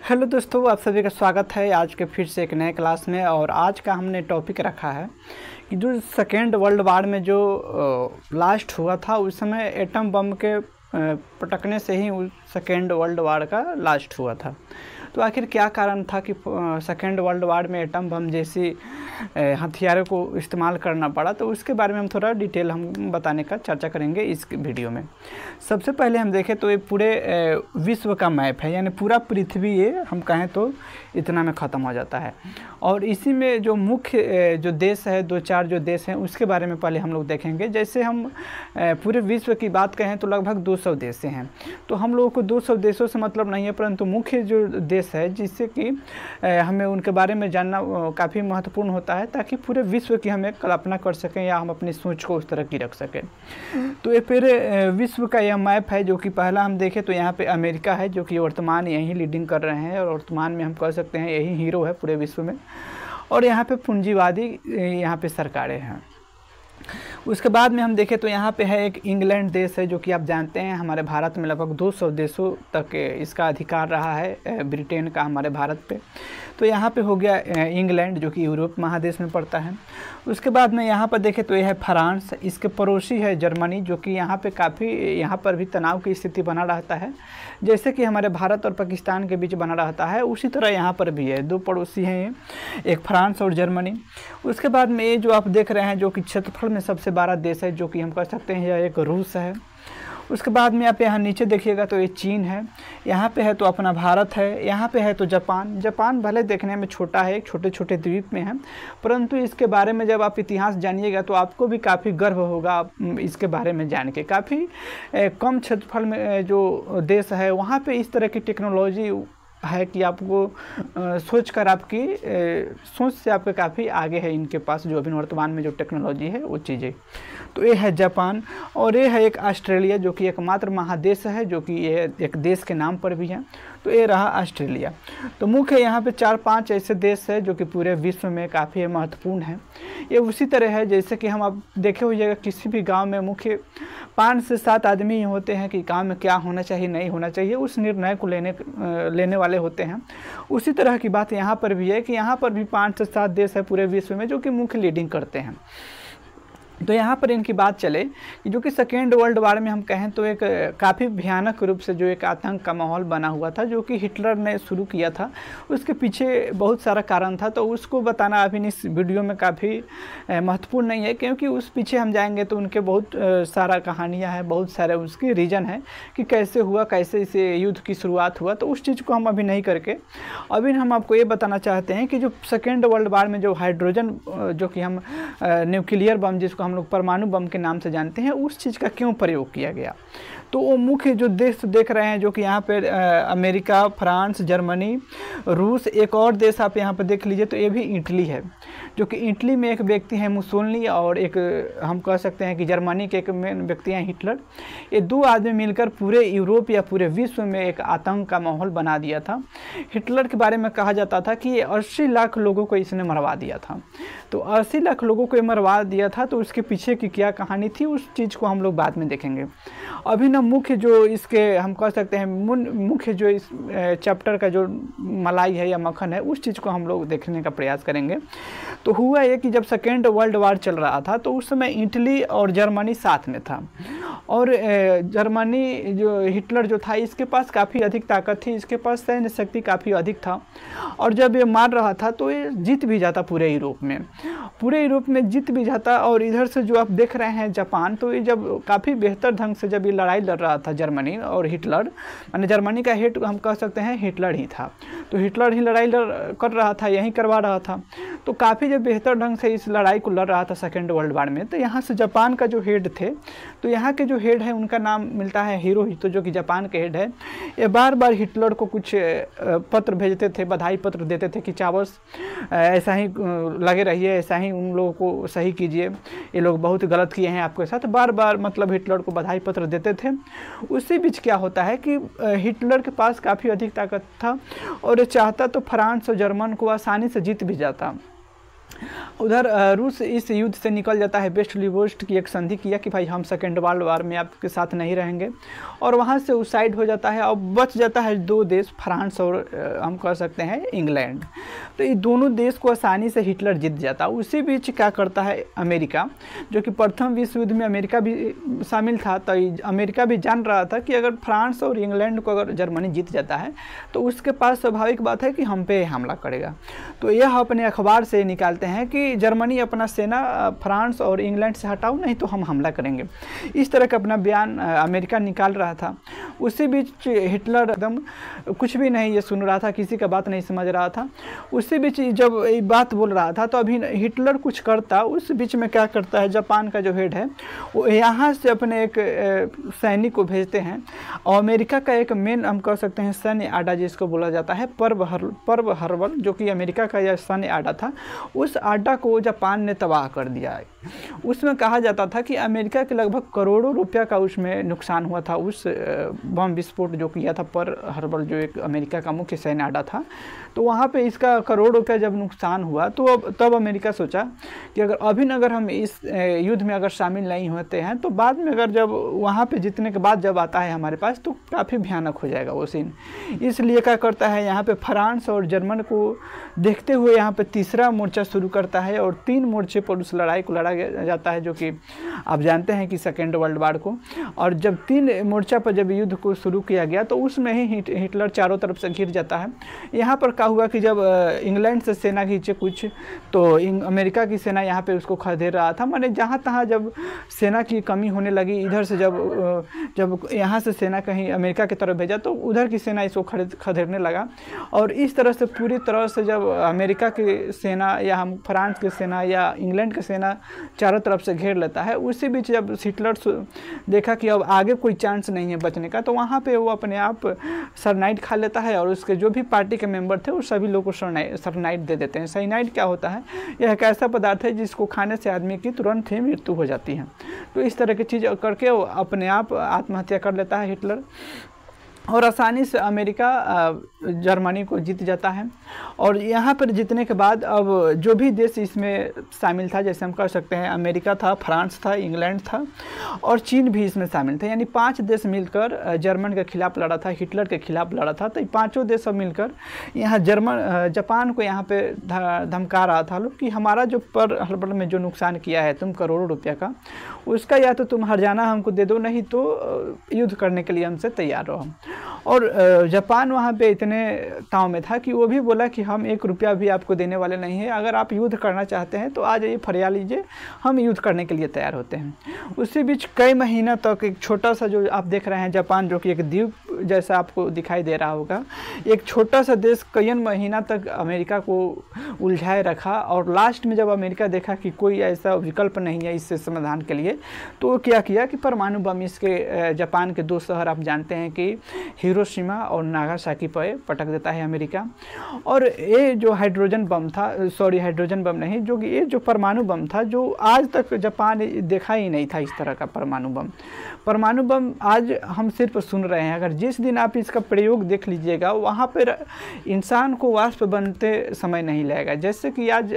Hello दोस्तों, आप सभी का स्वागत है आज के फिर से एक नए क्लास में। और आज का हमने टॉपिक रखा है कि जो सेकेंड वर्ल्ड वार में जो ब्लास्ट हुआ था उस समय एटम बम के पटकने से ही उस सेकेंड वर्ल्ड वार का लास्ट हुआ था। तो आखिर क्या कारण था कि सेकेंड वर्ल्ड वार में एटम बम जैसी हथियारों को इस्तेमाल करना पड़ा, तो उसके बारे में हम थोड़ा डिटेल हम बताने का चर्चा करेंगे इस वीडियो में। सबसे पहले हम देखें तो ये पूरे विश्व का मैप है, यानी पूरा पृथ्वी ये हम कहें तो इतना में ख़त्म हो जाता है। और इसी में जो मुख्य जो देश है, दो चार जो देश हैं उसके बारे में पहले हम लोग देखेंगे। जैसे हम पूरे विश्व की बात कहें तो लगभग 200 देश हैं। तो हम लोगों को 200 देशों से मतलब नहीं है, परंतु मुख्य जो देश है जिससे कि हमें उनके बारे में जानना काफ़ी महत्वपूर्ण होता है, ताकि पूरे विश्व की हमें कल्पना कर सकें या हम अपनी सोच को उस तरह की रख सकें। तो ये पूरे विश्व का यह मैप है, जो कि पहला हम देखें तो यहाँ पे अमेरिका है, जो कि वर्तमान यही लीडिंग कर रहे हैं और वर्तमान में हम कह सकते हैं यही हीरो है पूरे विश्व में। और यहाँ पे पूंजीवादी यहाँ पे सरकारें हैं। उसके बाद में हम देखें तो यहाँ पे है एक इंग्लैंड देश है, जो कि आप जानते हैं हमारे भारत में लगभग 200 देशों तक इसका अधिकार रहा है, ब्रिटेन का हमारे भारत पे। तो यहाँ पे हो गया इंग्लैंड, जो कि यूरोप महादेश में पड़ता है। उसके बाद में यहाँ पर देखें तो यह है फ्रांस, इसके पड़ोसी है जर्मनी, जो कि यहाँ पे काफ़ी यहाँ पर भी तनाव की स्थिति बना रहता है, जैसे कि हमारे भारत और पाकिस्तान के बीच बना रहता है, उसी तरह यहाँ पर भी है। दो पड़ोसी हैं, एक फ्रांस और जर्मनी। उसके बाद में ये जो आप देख रहे हैं, जो कि क्षेत्रफल में सबसे बड़ा देश है, जो कि हम कह सकते हैं यह एक रूस है। उसके बाद में आप यहाँ नीचे देखिएगा तो ये चीन है, यहाँ पे है तो अपना भारत है, यहाँ पे है तो जापान। जापान भले देखने में छोटा है, छोटे छोटे द्वीप में है, परंतु इसके बारे में जब आप इतिहास जानिएगा तो आपको भी काफ़ी गर्व होगा इसके बारे में जान के। काफ़ी कम क्षेत्रफल में जो देश है वहाँ पे इस तरह की टेक्नोलॉजी है कि आपको सोच कर आपकी सोच से आपके काफ़ी आगे है इनके पास, जो अभी वर्तमान में जो टेक्नोलॉजी है वो चीज़ें। तो ये है जापान। और ये है एक ऑस्ट्रेलिया, जो कि एकमात्र महादेश है, जो कि ये एक देश के नाम पर भी है। तो ये रहा ऑस्ट्रेलिया। तो मुख्य यहाँ पे 4-5 ऐसे देश है जो कि पूरे विश्व में काफ़ी महत्वपूर्ण है। ये उसी तरह है जैसे कि हम आप देखे होइएगा किसी भी गांव में मुख्य 5 से 7 आदमी होते हैं कि गांव में क्या होना चाहिए नहीं होना चाहिए, उस निर्णय को लेने वाले होते हैं। उसी तरह की बात यहाँ पर भी है कि यहाँ पर भी 5 से 7 देश है पूरे विश्व में जो कि मुख्य लीडिंग करते हैं। तो यहाँ पर इनकी बात चले कि जो कि सेकेंड वर्ल्ड वार में हम कहें तो एक काफ़ी भयानक रूप से जो एक आतंक का माहौल बना हुआ था, जो कि हिटलर ने शुरू किया था। उसके पीछे बहुत सारा कारण था, तो उसको बताना अभी इस वीडियो में काफ़ी महत्वपूर्ण नहीं है, क्योंकि उस पीछे हम जाएंगे तो उनके बहुत सारा कहानियाँ हैं, बहुत सारे उसके रीज़न है कि कैसे हुआ, कैसे इसे युद्ध की शुरुआत हुआ। तो उस चीज़ को हम अभी नहीं करके अभी हम आपको ये बताना चाहते हैं कि जो सेकेंड वर्ल्ड वार में जो हाइड्रोजन, जो कि हम न्यूक्लियर बम जिसको हम लोग परमाणु बम के नाम से जानते हैं, उस चीज़ का क्यों प्रयोग किया गया। तो वो मुख्य जो देश देख रहे हैं, जो कि यहाँ पे अमेरिका, फ्रांस, जर्मनी, रूस, एक और देश आप यहाँ पे देख लीजिए तो ये भी इटली है, जो कि इटली में एक व्यक्ति है मुसोलिनी, और एक हम कह सकते हैं कि जर्मनी के एक मेन व्यक्ति हैं हिटलर। ये 2 आदमी मिलकर पूरे यूरोप या पूरे विश्व में एक आतंक का माहौल बना दिया था। हिटलर के बारे में कहा जाता था कि 80 लाख लोगों को इसने मरवा दिया था। तो 80 लाख लोगों को ये मरवा दिया था, तो उसके पीछे की क्या कहानी थी उस चीज़ को हम लोग बाद में देखेंगे। अभी ना मुख्य जो इसके हम कह सकते हैं मुख्य जो इस चैप्टर का जो मलाई है या मक्खन है, उस चीज़ को हम लोग देखने का प्रयास करेंगे। तो हुआ ये कि जब सेकेंड वर्ल्ड वार चल रहा था तो उस समय इटली और जर्मनी साथ में था, और जर्मनी जो हिटलर जो था इसके पास काफ़ी अधिक ताकत थी, इसके पास सैन्य शक्ति काफ़ी अधिक था। और जब ये मार रहा था तो ये जीत भी जाता पूरे यूरोप में जीत भी जाता। और इधर से जो आप देख रहे हैं जापान, तो ये जब काफ़ी बेहतर ढंग से जब ये लड़ाई लड़ रहा था जर्मनी और हिटलर, माने जर्मनी का हेड हम कह सकते हैं हिटलर ही था, तो हिटलर ही लड़ाई कर रहा था, यही करवा रहा था। तो काफ़ी जब बेहतर ढंग से इस लड़ाई को लड़ रहा था सेकेंड वर्ल्ड वार में, तो यहाँ से जापान का जो हेड थे, तो यहाँ के जो हेड है उनका नाम मिलता है हिरोहितो, जो कि जापान के हेड है। ये बार बार हिटलर को कुछ पत्र भेजते थे, बधाई पत्र देते थे कि चावस ऐसा ही लगे रहिए, ऐसा ही उन लोगों को सही कीजिए, ये लोग बहुत गलत किए हैं आपके साथ, बार बार मतलब हिटलर को बधाई पत्र देते थे। उसी बीच क्या होता है कि हिटलर के पास काफ़ी अधिक ताकत था और ये चाहता तो फ्रांस और जर्मन को आसानी से जीत भी जाता। उधर रूस इस युद्ध से निकल जाता है। ब्रेस्ट-लिटोव्स्क की एक संधि किया कि भाई हम सेकेंड वर्ल्ड वार में आपके साथ नहीं रहेंगे, और वहाँ से उस साइड हो जाता है। अब बच जाता है दो देश, फ्रांस और हम कह सकते हैं इंग्लैंड। तो ये दोनों देश को आसानी से हिटलर जीत जाता है। उसी बीच क्या करता है अमेरिका, जो कि प्रथम विश्व युद्ध में अमेरिका भी शामिल था, तो अमेरिका भी जान रहा था कि अगर फ्रांस और इंग्लैंड को अगर जर्मनी जीत जाता है तो उसके पास स्वाभाविक बात है कि हम पे हमला करेगा। तो यह अपने अखबार से निकालते हैं कि जर्मनी अपना सेना फ्रांस और इंग्लैंड से हटाओ, नहीं तो हम हमला करेंगे। इस तरह का अपना बयान अमेरिका निकाल रहा था। उसी बीच हिटलर एकदम कुछ भी नहीं ये सुन रहा था, किसी का बात नहीं समझ रहा था। उसी बीच जब ये बात बोल रहा था तो अभी हिटलर कुछ करता, उस बीच में क्या करता है, जापान का जो हेड है वो यहाँ से अपने एक सैनिक को भेजते हैं, और अमेरिका का एक मेन हम कह सकते हैं सैन्य अड्डा जिसको बोला जाता है पर्ल हार्बर, जो कि अमेरिका का यह सैन्य अड्डा था, उस अड्डा को जापान ने तबाह कर दिया है। उसमें कहा जाता था कि अमेरिका के लगभग करोड़ों रुपया का उसमें नुकसान हुआ था, उस बम विस्फोट जो किया था पर्ल हार्बर, जो एक अमेरिका का मुख्य सैन्य अड्डा था। तो वहाँ पे इसका करोड़ रुपया जब नुकसान हुआ तो तब अमेरिका सोचा कि अगर हम इस युद्ध में अगर शामिल नहीं होते हैं तो बाद में अगर जब वहाँ पे जीतने के बाद जब आता है हमारे पास तो काफ़ी भयानक हो जाएगा वो सीन। इसलिए क्या करता है, यहाँ पे फ्रांस और जर्मन को देखते हुए यहाँ पे तीसरा मोर्चा शुरू करता है, और 3 मोर्चे पर उस लड़ाई को लड़ा जाता है, जो कि आप जानते हैं कि सेकेंड वर्ल्ड वार को। और जब 3 मोर्चा पर जब युद्ध को शुरू किया गया तो उसमें ही हिटलर चारों तरफ से घिर जाता है। यहाँ पर क्या हुआ कि जब इंग्लैंड से सेना खींचे कुछ, तो अमेरिका की सेना यहाँ पे उसको खदेड़ रहा था। माने जहाँ तहाँ जब सेना की कमी होने लगी, इधर से जब यहाँ से सेना कहीं अमेरिका की तरफ भेजा तो उधर की सेना इसको खदेड़ने लगा। और इस तरह से पूरी तरह से जब अमेरिका की सेना या हम फ्रांस की सेना या इंग्लैंड की सेना चारों तरफ से घेर लेता है, उसी बीच जब हिटलर देखा कि अब आगे कोई चांस नहीं है बचने का, तो वहाँ पे वो अपने आप सरनाइट खा लेता है, और उसके जो भी पार्टी के मेंबर थे वो सभी लोगों को सरनाइट दे देते हैं। साइनाइड क्या होता है, यह एक ऐसा पदार्थ है जिसको खाने से आदमी की तुरंत ही मृत्यु हो जाती है। तो इस तरह की चीज़ करके वो अपने आप आत्महत्या कर लेता है हिटलर, और आसानी से अमेरिका जर्मनी को जीत जाता है। और यहाँ पर जीतने के बाद अब जो भी देश इसमें शामिल था, जैसे हम कह सकते हैं अमेरिका था, फ्रांस था, इंग्लैंड था और चीन भी इसमें शामिल थे, यानी 5 देश मिलकर जर्मन के खिलाफ लड़ा था, हिटलर के खिलाफ लड़ा था। तो ये पाँचों देश सब मिलकर यहाँ जापान को यहाँ पे धमका रहा था लोग कि हमारा जो पर्ल हार्बर में जो नुकसान किया है तुम करोड़ों रुपया का, उसका या तो तुम हर्जाना हमको दे दो, नहीं तो युद्ध करने के लिए हमसे तैयार रहो। और जापान वहाँ पे इतने ताव में था कि वो भी बोला कि हम 1 रुपया भी आपको देने वाले नहीं है, अगर आप युद्ध करना चाहते हैं तो आ जाइए, फरिया लीजिए, हम युद्ध करने के लिए तैयार होते हैं। उसी बीच कई महीना तक एक छोटा सा जो आप देख रहे हैं जापान, जो कि एक द्वीप जैसा आपको दिखाई दे रहा होगा, एक छोटा सा देश कई महीना तक अमेरिका को उलझाए रखा। और लास्ट में जब अमेरिका देखा कि कोई ऐसा विकल्प नहीं है इससे समाधान के लिए, तो वो क्या किया कि परमाणु बम इसके जापान के 2 शहर आप जानते हैं कि हिरोशिमा और नागासाकी पर पटक देता है अमेरिका। और ये जो हाइड्रोजन बम था, सॉरी हाइड्रोजन बम नहीं, जो कि ये जो परमाणु बम था, जो आज तक जापान देखा ही नहीं था इस तरह का परमाणु बम आज हम सिर्फ सुन रहे हैं। अगर जिस दिन आप इसका प्रयोग देख लीजिएगा, वहाँ पर इंसान को वाष्प बनते समय नहीं लगेगा। जैसे कि आज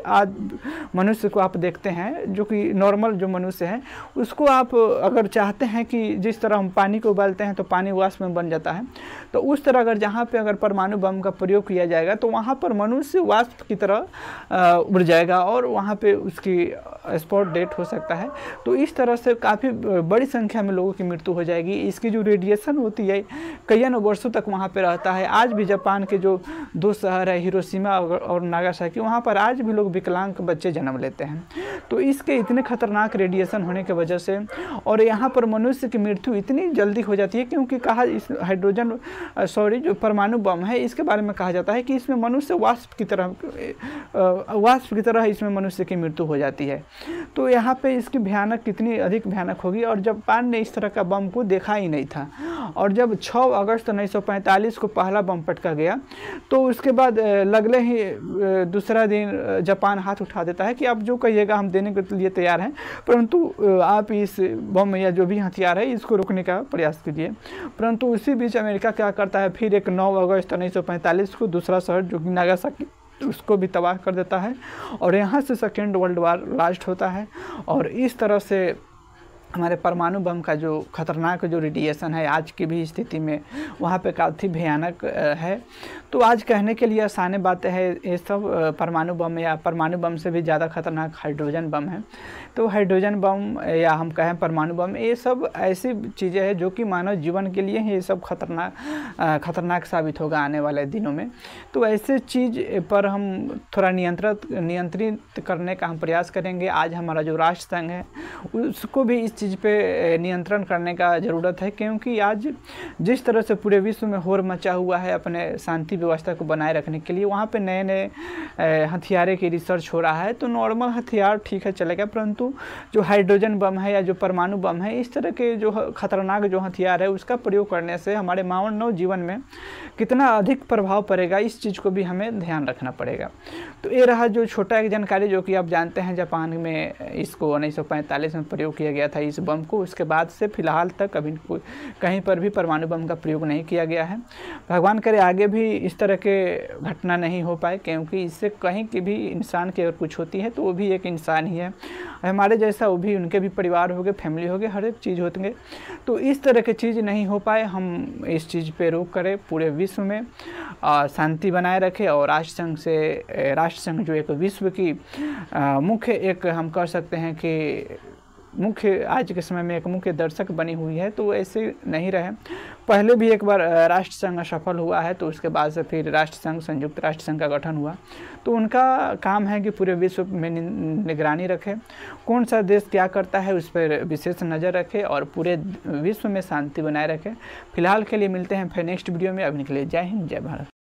मनुष्य को आप देखते हैं, जो कि नॉर्मल जो मनुष्य है, उसको आप अगर चाहते हैं कि जिस तरह हम पानी को उबालते हैं तो पानी वाष्प में बन जाता है, तो उस तरह अगर जहाँ पे अगर परमाणु बम का प्रयोग किया जाएगा तो वहाँ पर मनुष्य वाष्प की तरह उड़ जाएगा और वहाँ पे उसकी स्पॉट डेट हो सकता है। तो इस तरह से काफ़ी बड़ी संख्या में लोगों की मृत्यु हो जाएगी। इसकी जो रेडिएशन होती है कई वर्षों तक वहाँ पे रहता है। आज भी जापान के जो 2 शहर है हिरोशिमा और नागासाकी, वहाँ पर आज भी लोग विकलांग बच्चे जन्म लेते हैं। तो इसके इतने खतरनाक रेडिएशन होने की वजह से और यहाँ पर मनुष्य की मृत्यु इतनी जल्दी हो जाती है, क्योंकि कहा इस जो परमाणु बम है, इसके बारे में कहा जाता है कि इसमें मनुष्य वाष्प की तरह इसमें मनुष्य की मृत्यु हो जाती है। तो यहाँ पे इसकी भयानक कितनी अधिक भयानक होगी। और जापान ने इस तरह का बम को देखा ही नहीं था। और जब 6 अगस्त 1945 को पहला बम पटका गया, तो उसके बाद लगले ही दूसरा दिन जापान हाथ उठा देता है कि आप जो कहिएगा हम देने के लिए तैयार हैं, परंतु आप इस बम या जो भी हथियार है इसको रोकने का प्रयास कीजिए। परंतु उसी बीच अमेरिका क्या करता है, फिर एक 9 अगस्त 1945 को दूसरा शहर जो कि नागासाकी उसको भी तबाह कर देता है और यहाँ से सेकेंड वर्ल्ड वार लास्ट होता है। और इस तरह से हमारे परमाणु बम का जो खतरनाक जो रेडिएशन है आज की भी स्थिति में वहाँ पे काफ़ी भयानक है। तो आज कहने के लिए आसान बातें हैं, ये सब परमाणु बम या परमाणु बम से भी ज़्यादा खतरनाक हाइड्रोजन बम है। तो हाइड्रोजन बम या हम कहें परमाणु बम, ये सब ऐसी चीज़ें हैं जो कि मानव जीवन के लिए ये सब खतरनाक साबित होगा आने वाले दिनों में। तो ऐसे चीज़ पर हम थोड़ा नियंत्रित करने का हम प्रयास करेंगे। आज हमारा जो राष्ट्र संघ है उसको भी इस चीज़ पे नियंत्रण करने का ज़रूरत है, क्योंकि आज जिस तरह से पूरे विश्व में होड़ मचा हुआ है अपने शांति व्यवस्था को बनाए रखने के लिए, वहाँ पे नए नए हथियारे की रिसर्च हो रहा है। तो नॉर्मल हथियार ठीक है चलेगा, परंतु जो हाइड्रोजन बम है या जो परमाणु बम है, इस तरह के जो खतरनाक जो हथियार है उसका प्रयोग करने से हमारे मानव जीवन में कितना अधिक प्रभाव पड़ेगा, इस चीज़ को भी हमें ध्यान रखना पड़ेगा। तो ये रहा जो छोटा एक जानकारी, जो कि आप जानते हैं जापान में इसको 1945 में प्रयोग किया गया था इस बम को। उसके बाद से फिलहाल तक अभी कहीं पर भी परमाणु बम का प्रयोग नहीं किया गया है। भगवान करे आगे भी इस तरह के घटना नहीं हो पाए, क्योंकि इससे कहीं की भी इंसान की अगर कुछ होती है तो वो भी एक इंसान ही है, हमारे जैसा वो भी, उनके भी परिवार हो गए, फैमिली हो गए, हर एक चीज़ होती है। तो इस तरह की चीज़ नहीं हो पाए, हम इस चीज़ पे रोक करें, पूरे विश्व में शांति बनाए रखें और राष्ट्र संघ जो एक विश्व की मुख्य एक हम कह सकते हैं कि मुख्य आज के समय में एक मुख्य दर्शक बनी हुई है, तो ऐसे नहीं रहे। पहले भी एक बार राष्ट्र संघ असफल हुआ है, तो उसके बाद से फिर संयुक्त राष्ट्र संघ का गठन हुआ। तो उनका काम है कि पूरे विश्व में निगरानी रखे, कौन सा देश क्या करता है उस पर विशेष नज़र रखे और पूरे विश्व में शांति बनाए रखे। फिलहाल के लिए मिलते हैं फिर नेक्स्ट वीडियो में। अभी के लिए जय हिंद, जय भारत।